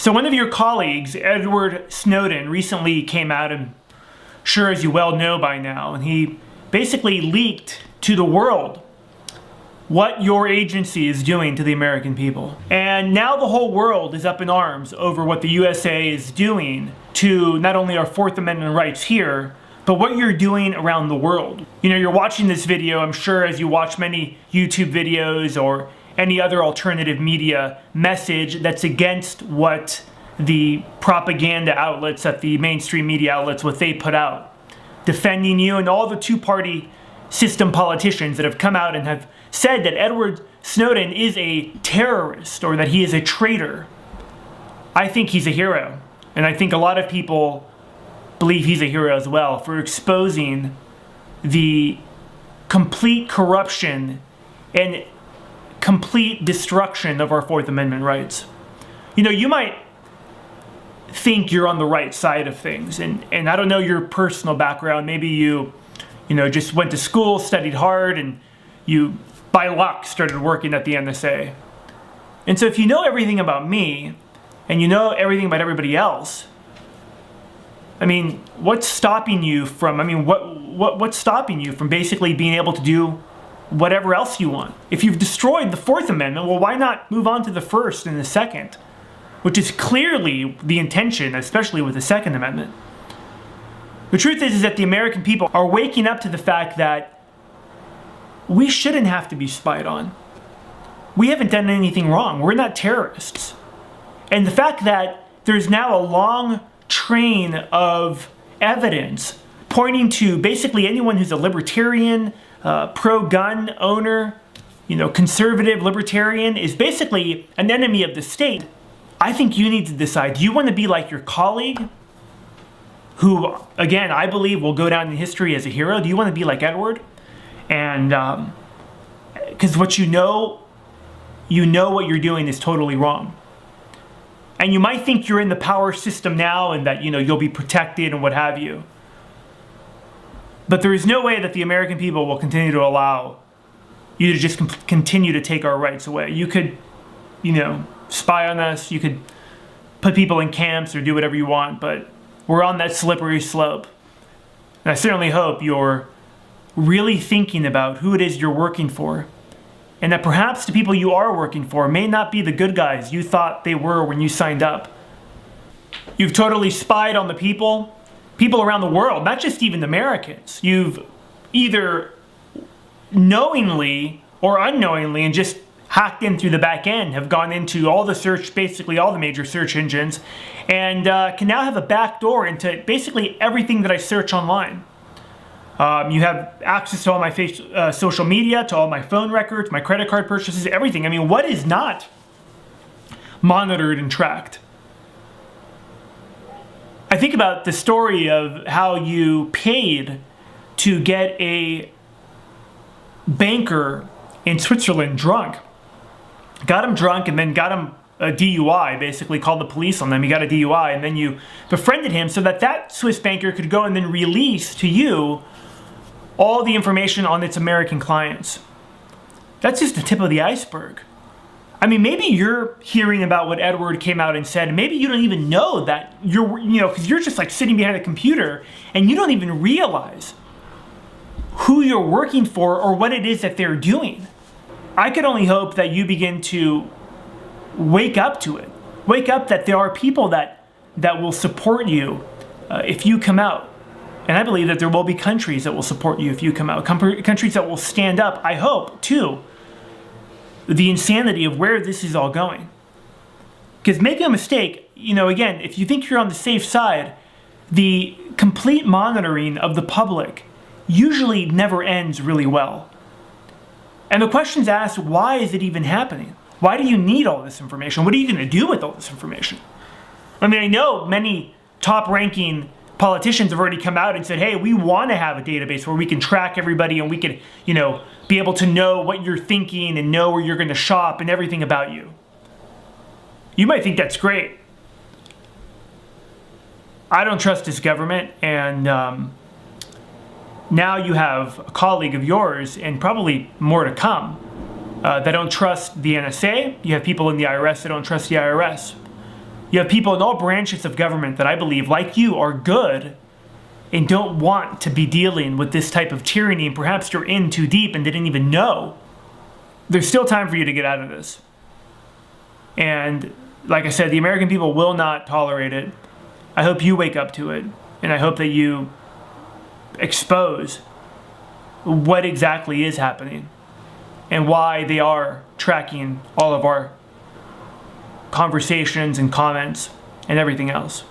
So one of your colleagues, Edward Snowden, recently came out, and sure as you well know by now, and he basically leaked to the world what your agency is doing to the American people. And now the whole world is up in arms over what the USA is doing to not only our Fourth Amendment rights here, but what you're doing around the world. You know, you're watching this video, I'm sure, as you watch many YouTube videos or any other alternative media message that's against what the propaganda outlets, that the mainstream media outlets, what they put out, defending you, and all the two-party system politicians that have come out and have said that Edward Snowden is a terrorist or that he is a traitor. I think he's a hero, and I think a lot of people believe he's a hero as well for exposing the complete corruption and complete destruction of our Fourth Amendment rights. You know, you might think you're on the right side of things, and I don't know your personal background. Maybe you just went to school, studied hard, and you, by luck, started working at the NSA. And so if you know everything about me, and you know everything about everybody else, I mean, what's stopping you from, what's stopping you from basically being able to do whatever else you want? If you've destroyed the Fourth Amendment, well, why not move on to the First and the Second, which is clearly the intention, especially with the Second Amendment. The truth is that the American people are waking up to the fact that we shouldn't have to be spied on. We haven't done anything wrong. We're not terrorists. And the fact that there's now a long train of evidence pointing to basically anyone who's a libertarian, pro-gun owner, conservative libertarian is basically an enemy of the state. I think you need to decide, do you want to be like your colleague, who, again, I believe will go down in history as a hero? Do you want to be like Edward? And because what you know what you're doing is totally wrong. And you might think you're in the power system now and that, you'll be protected and what have you. But there is no way that the American people will continue to allow you to just continue to take our rights away. You could, spy on us, you could put people in camps or do whatever you want, but we're on that slippery slope. And I certainly hope you're really thinking about who it is you're working for, and that perhaps the people you are working for may not be the good guys you thought they were when you signed up. You've totally spied on the people around the world, not just even Americans. You've either knowingly or unknowingly, and just hacked in through the back end, have gone into all the search, basically all the major search engines, and can now have a back door into basically everything that I search online. You have access to all my social media, to all my phone records, my credit card purchases, everything. I mean, what is not monitored and tracked? I think about the story of how you paid to get a banker in Switzerland drunk. Got him drunk and then got him a DUI, basically called the police on them. He got a DUI, and then you befriended him so that Swiss banker could go and then release to you all the information on its American clients. That's just the tip of the iceberg. I mean, maybe you're hearing about what Edward came out and said, and maybe you don't even know that because you're just like sitting behind a computer and you don't even realize who you're working for or what it is that they're doing. I could only hope that you begin to wake up to it. Wake up that there are people that will support you if you come out. And I believe that there will be countries that will support you if you come out. Countries that will stand up, I hope, to the insanity of where this is all going. Because make no mistake, again, if you think you're on the safe side, the complete monitoring of the public usually never ends really well. And the question's asked, why is it even happening? Why do you need all this information? What are you going to do with all this information? I mean, I know many top-ranking politicians have already come out and said, hey, we want to have a database where we can track everybody and we can, be able to know what you're thinking and know where you're going to shop and everything about you. You might think that's great. I don't trust this government, and now you have a colleague of yours, and probably more to come, that don't trust the NSA. You have people in the IRS that don't trust the IRS. You have people in all branches of government that I believe, like you, are good and don't want to be dealing with this type of tyranny, and perhaps you're in too deep and didn't even know. There's still time for you to get out of this. And like I said, the American people will not tolerate it. I hope you wake up to it, and I hope that you expose what exactly is happening and why they are tracking all of our conversations and comments and everything else.